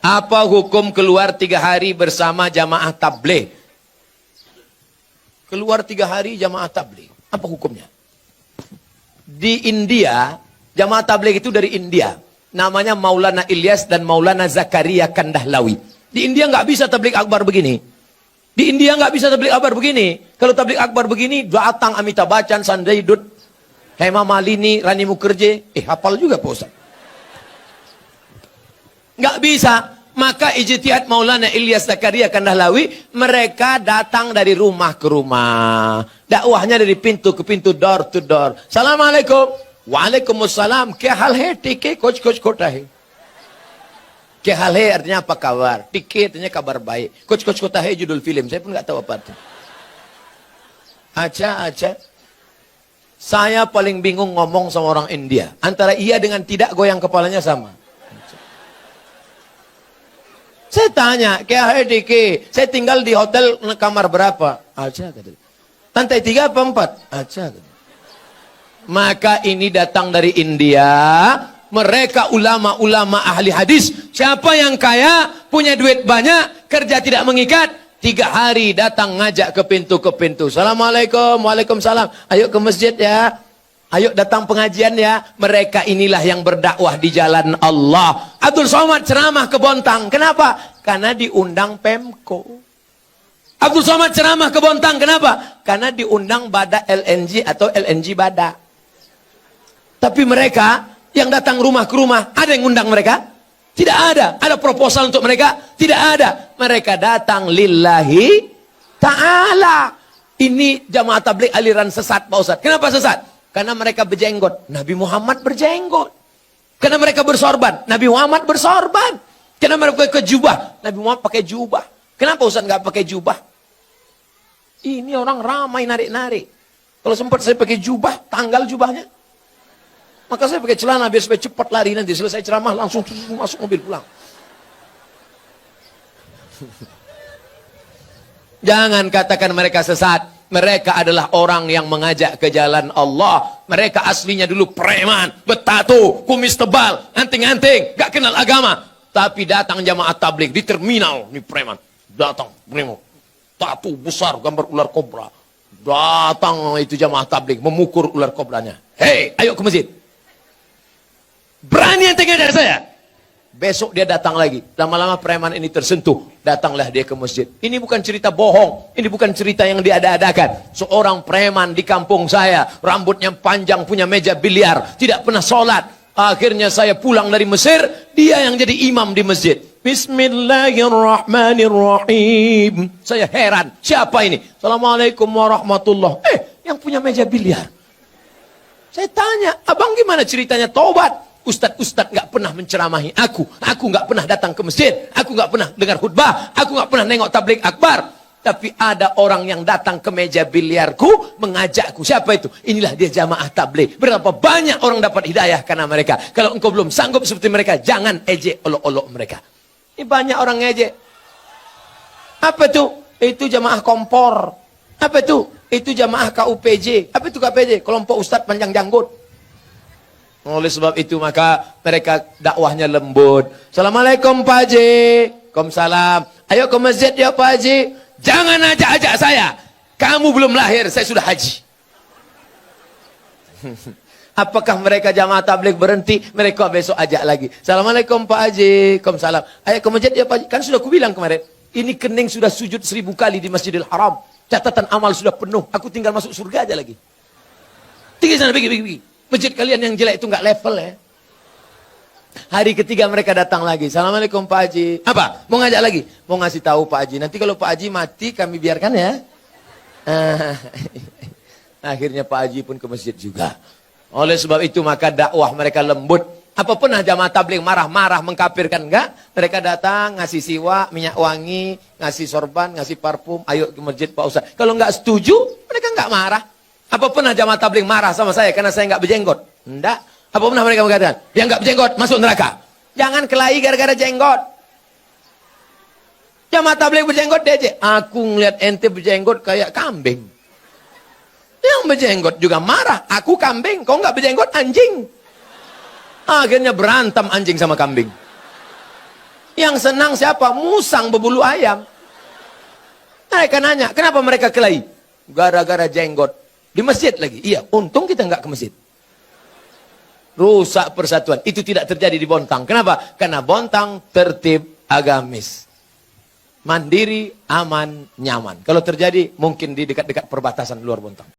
Apa hukum keluar 3 hari bersama jamaah tabligh? Keluar 3 hari jamaah tabligh, apa hukumnya? Di India, jamaah tabligh itu dari India. Namanya Maulana Ilyas dan Maulana Zakaria Kandahlawi. Di India nggak bisa tabligh akbar begini. Di India nggak bisa tabligh akbar begini. Kalau tabligh akbar begini, datang Amitabh Bachchan, Sanjay Dutt, Hema Malini, Rani Mukherjee. Hafal juga Pak Ustaz. Nggak bisa. Maka ijtihad Maulana Ilyas Zakaria Kandahlawi, mereka datang dari rumah ke rumah. Dakwahnya dari pintu ke pintu, door to door. Assalamualaikum. Waalaikumsalam. Kya hal hai? Tike kuch kota hai. Kya hal hai artinya apa kabar? Tike artinya kabar baik. Kuch kota hai judul film. Saya pun nggak tahu apa itu. Acha. Saya paling bingung ngomong sama orang India. Antara iya dengan tidak, goyang kepalanya sama. Saya tanya, kya hai dike? Saya tinggal di hotel kamar berapa? Acha kata. Lantai 3 apa 4? Acha kata. Maka ini datang dari India. Mereka ulama-ulama ahli hadis. Siapa yang kaya, punya duit banyak, kerja tidak mengikat, 3 hari datang ngajak ke pintu. Assalamualaikum, waalaikumsalam. Ayo ke masjid ya. Ayo datang pengajian ya. Mereka inilah yang berdakwah di jalan Allah. Abdul Somad ceramah ke Bontang. Kenapa? Karena diundang Pemko. Abdul Somad ceramah ke Bontang. Kenapa? Karena diundang Bada LNG atau LNG Bada. Tapi mereka yang datang rumah ke rumah, ada yang undang mereka? Tidak ada. Ada proposal untuk mereka? Tidak ada. Mereka datang lillahi ta'ala. Ini jamaah tabligh aliran sesat Pak Ustaz. Kenapa sesat? Karena mereka berjenggot. Nabi Muhammad berjenggot. Karena mereka bersorban. Nabi Muhammad bersorban. Karena mereka pakai jubah. Nabi Muhammad pakai jubah. Kenapa Ustaz nggak pakai jubah? Ini orang ramai narik-narik. Kalau sempat saya pakai jubah, tanggal jubahnya. Maka saya pakai celana biar supaya cepat lari, nanti selesai ceramah langsung masuk mobil pulang. Jangan katakan mereka sesat. Mereka adalah orang yang mengajak ke jalan Allah. Mereka aslinya dulu preman, bertato, kumis tebal, anting-anting, gak kenal agama. Tapi datang jamaah tabligh di terminal, ini preman. Datang, bremo, tato besar, gambar ular kobra. Datang itu jamaah tabligh, memukul ular kobranya. Hei, ayo ke masjid. Berani anting ngajak saya? Besok dia datang lagi. Lama-lama preman ini tersentuh. Datanglah dia ke masjid. Ini bukan cerita bohong. Ini bukan cerita yang diada-adakan. Seorang preman di kampung saya. Rambutnya panjang, punya meja biliar. Tidak pernah sholat. Akhirnya saya pulang dari Mesir. Dia yang jadi imam di masjid. Bismillahirrahmanirrahim. Saya heran. Siapa ini? Assalamualaikum warahmatullahi. Yang punya meja biliar. Saya tanya, abang gimana ceritanya tobat? Ustadz nggak pernah menceramahi aku. Aku nggak pernah datang ke masjid. Aku nggak pernah dengar khutbah. Aku nggak pernah nengok tabligh akbar. Tapi ada orang yang datang ke meja biliarku mengajakku. Siapa itu? Inilah dia jamaah tabligh. Berapa banyak orang dapat hidayah karena mereka. Kalau engkau belum sanggup seperti mereka, jangan ejek olok-olok mereka. Ini banyak orang ngejek. Apa itu? Itu jamaah kompor. Apa itu? Itu jamaah KUPJ. Apa itu KUPJ? Kelompok Ustadz Panjang Janggut. Oleh sebab itu maka mereka dakwahnya lembut. Assalamualaikum Pak Haji. Waalaikumsalam. Ayo ke masjid ya Pak Haji. Jangan ajak-ajak saya. Kamu belum lahir, saya sudah haji. Apakah mereka jamaah tabligh berhenti? Mereka besok ajak lagi. Assalamualaikum Pak Haji. Waalaikumsalam. Ayo ke masjid ya Pak Haji. Kan sudah aku bilang kemarin. Ini kening sudah sujud 1000 kali di Masjidil Haram. Catatan amal sudah penuh. Aku tinggal masuk surga aja lagi. Tinggal sana, pergi. Masjid kalian yang jelek itu nggak level ya. Hari ketiga mereka datang lagi. Assalamualaikum Pak Haji. Apa? Mau ngajak lagi? Mau ngasih tahu Pak Haji. Nanti kalau Pak Haji mati kami biarkan ya. Akhirnya Pak Haji pun ke masjid juga. Oleh sebab itu maka dakwah mereka lembut. Apa pernah jamaah tabligh marah-marah mengkafirkan? Enggak. Mereka datang ngasih siwak, minyak wangi, ngasih sorban, ngasih parfum. Ayo ke masjid Pak Ustaz. Kalau nggak setuju mereka nggak marah. Apa pernah jamaah tabligh marah sama saya karena saya nggak berjenggot? Enggak. Apa pernah mereka mengatakan, yang nggak berjenggot masuk neraka? Jangan kelahi gara-gara jenggot. Jamaah tabligh berjenggot dia. Aku ngeliat ente berjenggot kayak kambing. Yang berjenggot juga marah. Aku kambing, kau nggak berjenggot anjing. Akhirnya berantem anjing sama kambing. Yang senang siapa? Musang berbulu ayam. Mereka nanya, kenapa mereka kelahi? Gara-gara jenggot. Di masjid lagi. Iya, untung kita nggak ke masjid. Rusak persatuan. Itu tidak terjadi di Bontang. Kenapa? Karena Bontang tertib agamis. Mandiri, aman, nyaman. Kalau terjadi, mungkin di dekat-dekat perbatasan luar Bontang.